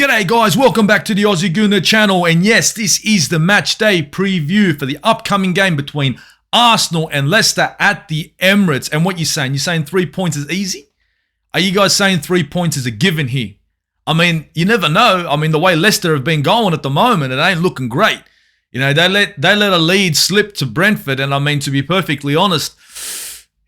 G'day guys, welcome back to the Aussie Gooner channel, and yes, this is the match day preview for the upcoming game between Arsenal and Leicester at the Emirates. And what you saying? You're saying 3 points is easy? Are you guys saying 3 points is a given here? I mean, you never know. I mean, the way Leicester have been going at the moment, it ain't looking great. You know, they let a lead slip to Brentford, and I mean, to be perfectly honest,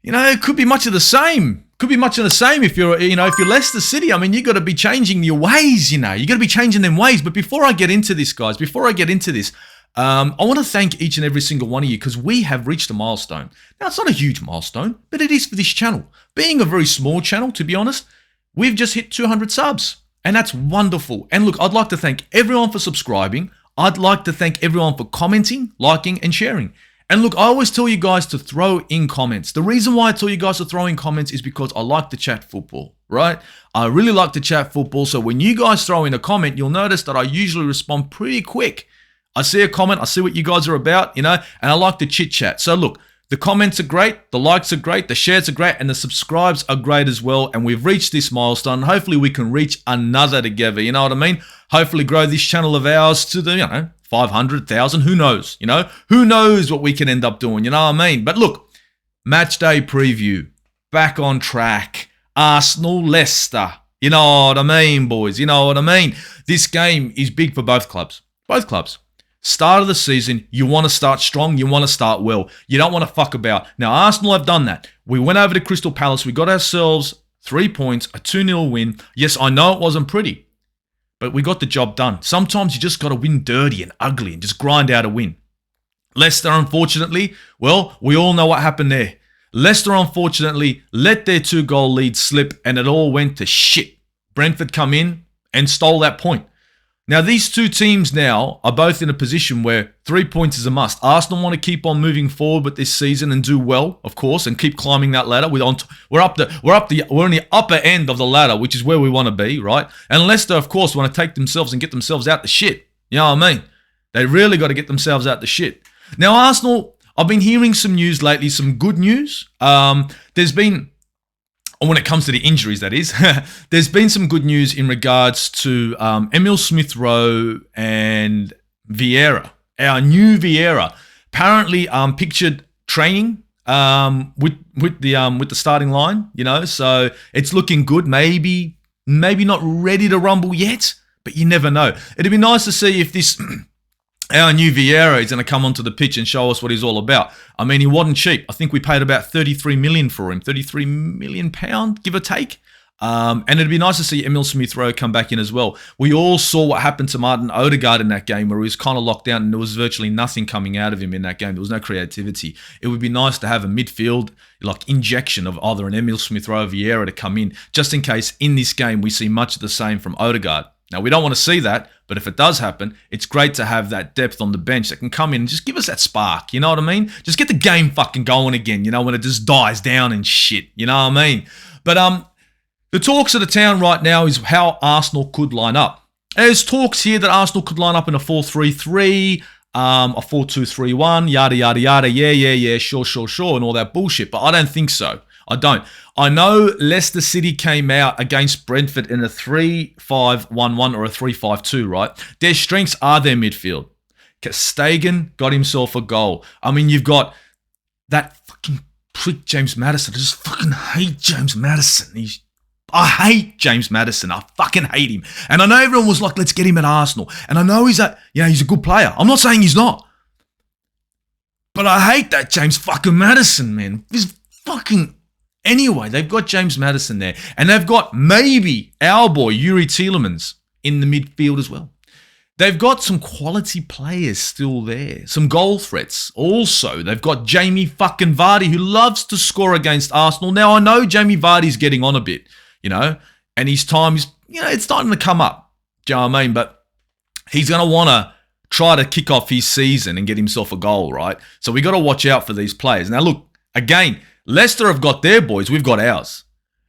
you know, it could be much of the same. Could be much of the same if you're Leicester City. I mean, you got to be changing your ways, you know. You got to be changing them ways. But before I get into this, guys, I want to thank each and every single one of you because we have reached a milestone. Now, it's not a huge milestone, but it is for this channel. Being a very small channel, to be honest, we've just hit 200 subs, and that's wonderful. And look, I'd like to thank everyone for subscribing. I'd like to thank everyone for commenting, liking, and sharing. And look, I always tell you guys to throw in comments. The reason why I tell you guys to throw in comments is because I like to chat football, right? I really like to chat football. So when you guys throw in a comment, you'll notice that I usually respond pretty quick. I see a comment, I see what you guys are about, you know, and I like to chit chat. So look, the comments are great, the likes are great, the shares are great, and the subscribes are great as well. And we've reached this milestone. Hopefully we can reach another together, you know what I mean? Hopefully grow this channel of ours to the, 500,000, who knows, who knows what we can end up doing, you know what I mean? But look, match day preview, back on track, Arsenal, Leicester, you know what I mean, boys, you know what I mean? This game is big for both clubs, Start of the season, you want to start strong, you want to start well, you don't want to fuck about. Now, Arsenal have done that. We went over to Crystal Palace, we got ourselves 3 points, a 2-0 win. Yes, I know it wasn't pretty, but we got the job done. Sometimes you just got to win dirty and ugly and just grind out a win. Leicester, unfortunately, well, we all know what happened there. Leicester, unfortunately, let their 2-goal lead slip and it all went to shit. Brentford come in and stole that point. Now, these two teams now are both in a position where 3 points is a must. Arsenal want to keep on moving forward with this season and do well, of course, and keep climbing that ladder. We're on the upper end of the ladder, which is where we want to be, right? And Leicester, of course, want to take themselves and get themselves out the shit. You know what I mean? They really got to get themselves out the shit. Now, Arsenal, I've been hearing some news lately, some good news. There's been, when it comes to the injuries, that is, there's been some good news in regards to Emil Smith-Rowe and Vieira, our new Vieira. Apparently, pictured training with the starting line. So it's looking good. Maybe not ready to rumble yet, but you never know. It'd be nice to see if this. Our new Vieira is going to come onto the pitch and show us what he's all about. I mean, he wasn't cheap. I think we paid about 33 million for him, 33 million pound, give or take. And it'd be nice to see Emil Smith-Rowe come back in as well. We all saw what happened to Martin Odegaard in that game where he was kind of locked down and there was virtually nothing coming out of him in that game. There was no creativity. It would be nice to have a midfield injection of either an Emil Smith-Rowe or Vieira to come in, just in case in this game we see much of the same from Odegaard. Now, we don't want to see that, but if it does happen, it's great to have that depth on the bench that can come in and just give us that spark, you know what I mean? Just get the game fucking going again, when it just dies down and shit, you know what I mean? But the talks of the town right now is how Arsenal could line up. There's talks here that Arsenal could line up in a 4-3-3, a 4-2-3-1, yada, yada, yada, yeah, sure, and all that bullshit, but I don't think so. I don't. I know Leicester City came out against Brentford in a 3-5-1-1 or a 3-5-2, right? Their strengths are their midfield. Stegen got himself a goal. I mean, you've got that fucking prick James Maddison. I just fucking hate James Maddison. I hate James Maddison. I fucking hate him. And I know everyone was like, let's get him at Arsenal. And I know he's a good player. I'm not saying he's not. But I hate that James fucking Maddison, man. He's fucking... Anyway, they've got James Maddison there. And they've got maybe our boy, Yuri Tielemans, in the midfield as well. They've got some quality players still there. Some goal threats. Also, they've got Jamie fucking Vardy, who loves to score against Arsenal. Now, I know Jamie Vardy's getting on a bit, and his time is, it's starting to come up. Do you know what I mean? But he's going to want to try to kick off his season and get himself a goal, right? So we got to watch out for these players. Now, look, again, Leicester have got their boys, we've got ours.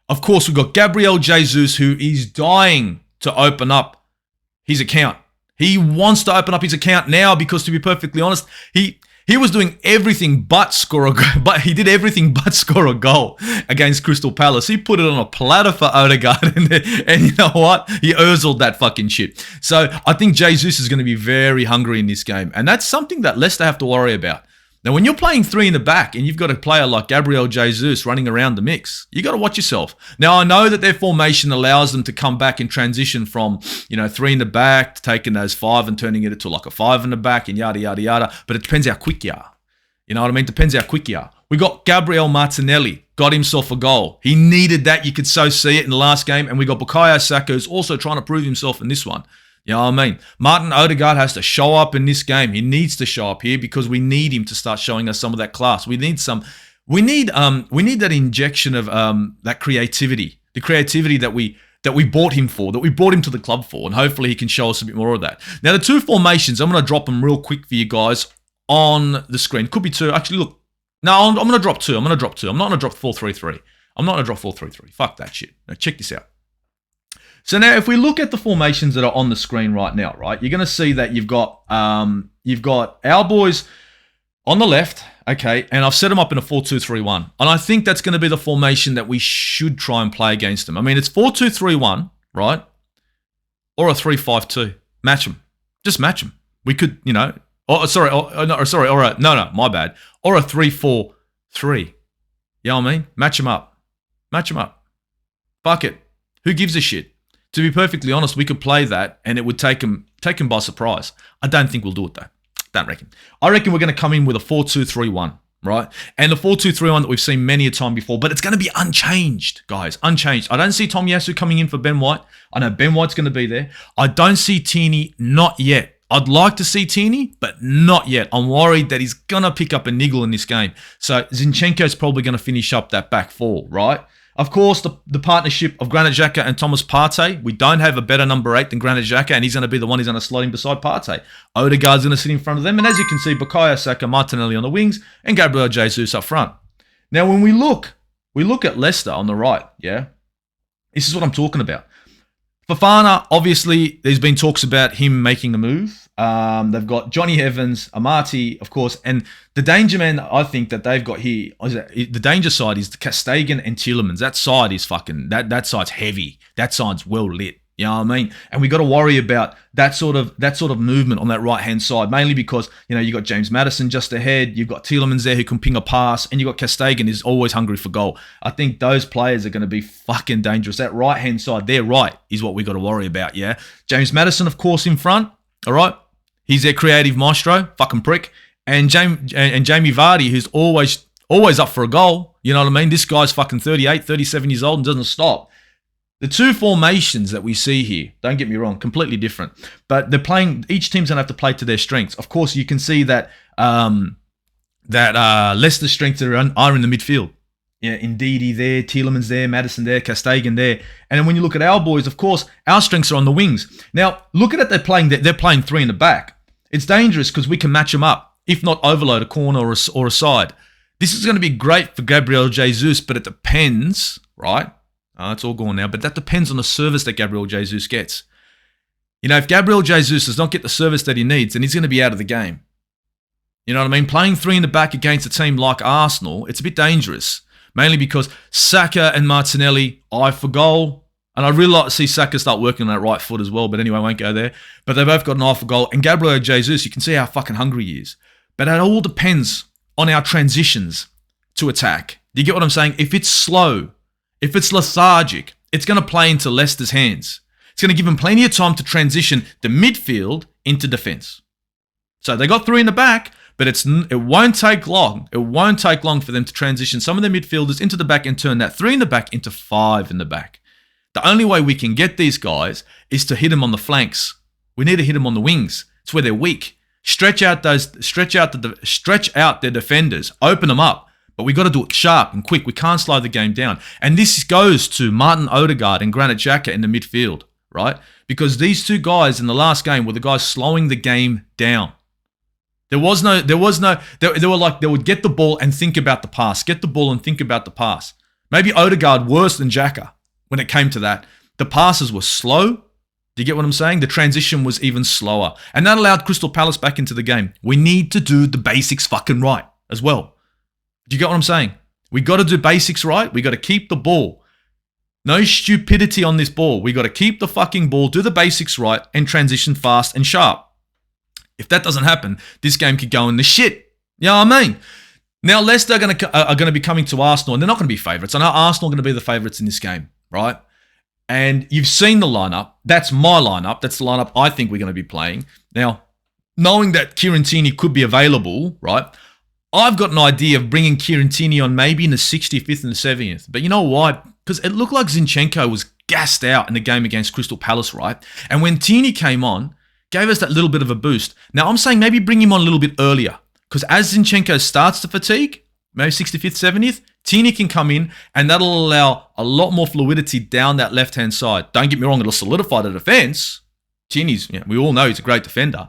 Of course, we've got Gabriel Jesus, who is dying to open up his account. He wants to open up his account now because, to be perfectly honest, He was doing everything but score a goal, but he did everything but score a goal against Crystal Palace. He put it on a platter for Odegaard, and you know what? He urzled that fucking shit. So I think Jesus is going to be very hungry in this game, and that's something that Leicester have to worry about. Now, when you're playing three in the back and you've got a player like Gabriel Jesus running around the mix, you got to watch yourself. Now, I know that their formation allows them to come back and transition from, three in the back to taking those five and turning it to like a five in the back and yada, yada, yada. But it depends how quick you are. You know what I mean? Depends how quick you are. We got Gabriel Martinelli, got himself a goal. He needed that. You could so see it in the last game. And we got Bukayo Saka, who's also trying to prove himself in this one. You know what I mean? Martin Odegaard has to show up in this game. He needs to show up here because we need him to start showing us some of that class. We need that injection of that creativity, the creativity that we bought him for, that we brought him to the club for, and hopefully he can show us a bit more of that. Now, the two formations, I'm going to drop them real quick for you guys on the screen. Could be two. Actually, look. No, I'm going to drop two. I'm not going to drop 4-3-3. I'm not going to drop 4-3-3. Fuck that shit. Now, check this out. So now, if we look at the formations that are on the screen right now, right, you're going to see that you've got our boys on the left, okay, and I've set them up in a 4-2-3-1, and I think that's going to be the formation that we should try and play against them. I mean, it's 4-2-3-1, right, or a 3-5-2. Match them, just match them. We could, or a 3-4-3. You know what I mean? Match them up. Fuck it. Who gives a shit? To be perfectly honest, we could play that and it would take them by surprise. I don't think we'll do it though. Don't reckon. I reckon we're going to come in with a 4-2-3-1, right? And the 4-2-3-1 that we've seen many a time before, but it's going to be unchanged, guys. Unchanged. I don't see Tom Yasu coming in for Ben White. I know Ben White's going to be there. I don't see Tierney, not yet. I'd like to see Tierney, but not yet. I'm worried that he's going to pick up a niggle in this game. So Zinchenko's probably going to finish up that back four, right? Of course, the partnership of Granit Xhaka and Thomas Partey. We don't have a better number 8 than Granit Xhaka, and he's going to be the one who's going to slot him beside Partey. Odegaard's going to sit in front of them, and as you can see, Bukayo Saka, Martinelli on the wings, and Gabriel Jesus up front. Now, when we look at Leicester on the right, yeah, this is what I'm talking about. Fofana, obviously, there's been talks about him making a move. They've got Johnny Evans, Amati, of course, and the danger man I think that they've got here, the danger side is the Castagan and Tielemans. That side is fucking, that side's heavy. That side's well lit. You know what I mean? And we got to worry about that sort of movement on that right-hand side, mainly because, you got James Maddison just ahead, you've got Tielemans there who can ping a pass, and you've got Castagan who's always hungry for goal. I think those players are going to be fucking dangerous. That right-hand side, their right, is what we got to worry about, yeah? James Maddison, of course, in front, all right? He's their creative maestro, fucking prick. And Jamie Vardy, who's always up for a goal, you know what I mean? This guy's fucking 38, 37 years old and doesn't stop. The two formations that we see here, don't get me wrong, completely different. But they're playing, each team's going to have to play to their strengths. Of course, you can see that Leicester's strengths are in the midfield. Yeah, Ndidi there, Tielemans there, Maddison there, Castagan there. And then when you look at our boys, of course, our strengths are on the wings. Now, look at it, they're playing three in the back. It's dangerous because we can match them up, if not overload a corner or a side. This is going to be great for Gabriel Jesus, but it depends, right? It's all gone now, but that depends on the service that Gabriel Jesus gets. If Gabriel Jesus does not get the service that he needs, then he's going to be out of the game. You know what I mean? Playing three in the back against a team like Arsenal, it's a bit dangerous, mainly because Saka and Martinelli eye for goal, and I'd really like to see Saka start working on that right foot as well, but anyway, I won't go there. But they both got an eye for goal, and Gabriel Jesus, you can see how fucking hungry he is. But it all depends on our transitions to attack. Do you get what I'm saying? If it's slow, if it's lethargic, it's going to play into Leicester's hands. It's going to give them plenty of time to transition the midfield into defence. So they got three in the back, but it won't take long. It won't take long for them to transition some of their midfielders into the back and turn that three in the back into five in the back. The only way we can get these guys is to hit them on the flanks. We need to hit them on the wings. It's where they're weak. Stretch out their defenders. Open them up. But we got to do it sharp and quick. We can't slow the game down. And this goes to Martin Odegaard and Granit Xhaka in the midfield, right? Because these two guys in the last game were the guys slowing the game down. They would get the ball and think about the pass. Get the ball and think about the pass. Maybe Odegaard worse than Xhaka when it came to that. The passes were slow, Do you get what I'm saying? The transition was even slower. And that allowed Crystal Palace back into the game. We need to do the basics fucking right as well. Do you get what I'm saying? We got to do basics right. We got to keep the ball. No stupidity on this ball. We got to keep the fucking ball, do the basics right, and transition fast and sharp. If that doesn't happen, this game could go in the shit. You know what I mean? Now, Leicester are going to be coming to Arsenal, and they're not going to be favourites. I know Arsenal are going to be the favourites in this game, right? And you've seen the lineup. That's my lineup. That's the lineup I think we're going to be playing. Now, knowing that Kieran Tierney could be available, right? I've got an idea of bringing Kieran Tierney on maybe in the 65th and the 70th. But you know why? Because it looked like Zinchenko was gassed out in the game against Crystal Palace, right? And when Tierney came on, gave us that little bit of a boost. Now, I'm saying maybe bring him on a little bit earlier. Because as Zinchenko starts to fatigue, maybe 65th, 70th, Tierney can come in and that'll allow a lot more fluidity down that left-hand side. Don't get me wrong, it'll solidify the defence. Tierney's, we all know he's a great defender,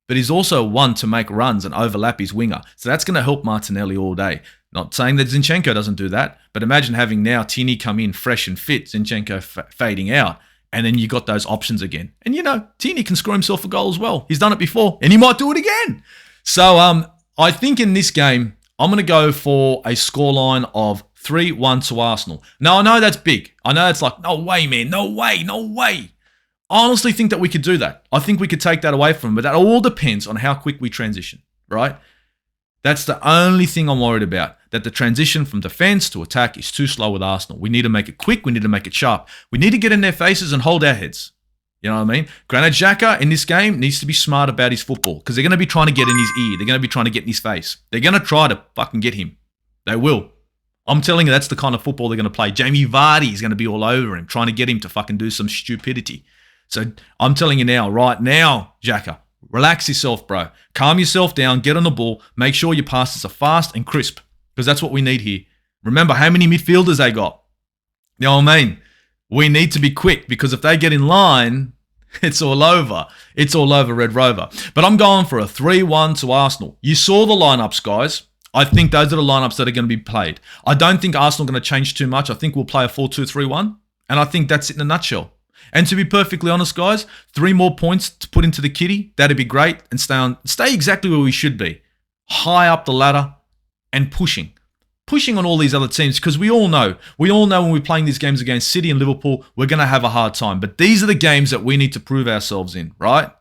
but he's also one to make runs and overlap his winger. So that's going to help Martinelli all day. Not saying that Zinchenko doesn't do that, but imagine having now Tierney come in fresh and fit, Zinchenko fading out, and then you got those options again. And Tierney can score himself a goal as well. He's done it before, and he might do it again. So I think in this game, I'm going to go for a scoreline of 3-1 to Arsenal. Now, I know that's big. I know it's like, no way, man. No way. No way. I honestly think that we could do that. I think we could take that away from them, but that all depends on how quick we transition, right? That's the only thing I'm worried about, that the transition from defence to attack is too slow with Arsenal. We need to make it quick. We need to make it sharp. We need to get in their faces and hold our heads. You know what I mean? Granit Xhaka in this game needs to be smart about his football because they're going to be trying to get in his ear. They're going to be trying to get in his face. They're going to try to fucking get him. They will. I'm telling you, that's the kind of football they're going to play. Jamie Vardy is going to be all over him, trying to get him to fucking do some stupidity. So I'm telling you now, right now, Xhaka, relax yourself, bro. Calm yourself down, get on the ball, make sure your passes are fast and crisp because that's what we need here. Remember how many midfielders they got. You know what I mean? We need to be quick because if they get in line, it's all over. It's all over, Red Rover. But I'm going for a 3-1 to Arsenal. You saw the lineups, guys. I think those are the lineups that are going to be played. I don't think Arsenal are going to change too much. I think we'll play a 4-2-3-1. And I think that's it in a nutshell. And to be perfectly honest, guys, 3 more points to put into the kitty. That'd be great. And stay exactly where we should be. High up the ladder and pushing. Pushing on all these other teams because we all know when we're playing these games against City and Liverpool, we're going to have a hard time. But these are the games that we need to prove ourselves in, right?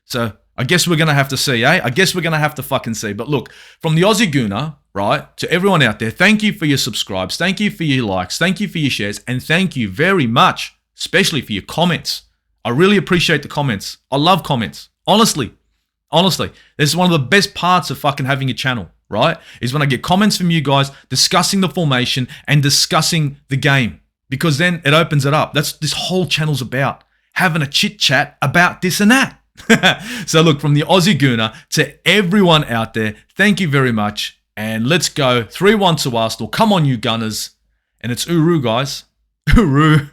So I guess we're going to have to see, eh? I guess we're going to have to fucking see. But look, from the Aussie Gooner, right, to everyone out there, thank you for your subscribes. Thank you for your likes. Thank you for your shares. And thank you very much, especially for your comments. I really appreciate the comments. I love comments. Honestly, this is one of the best parts of fucking having a channel, right? Is when I get comments from you guys discussing the formation and discussing the game. Because then it opens it up. That's this whole channel's about. Having a chit chat about this and that. So look, from the Aussie Gooner to everyone out there, thank you very much. And let's go 3-1 to Arsenal. Come on, you Gunners. And it's Uru, guys. Uru.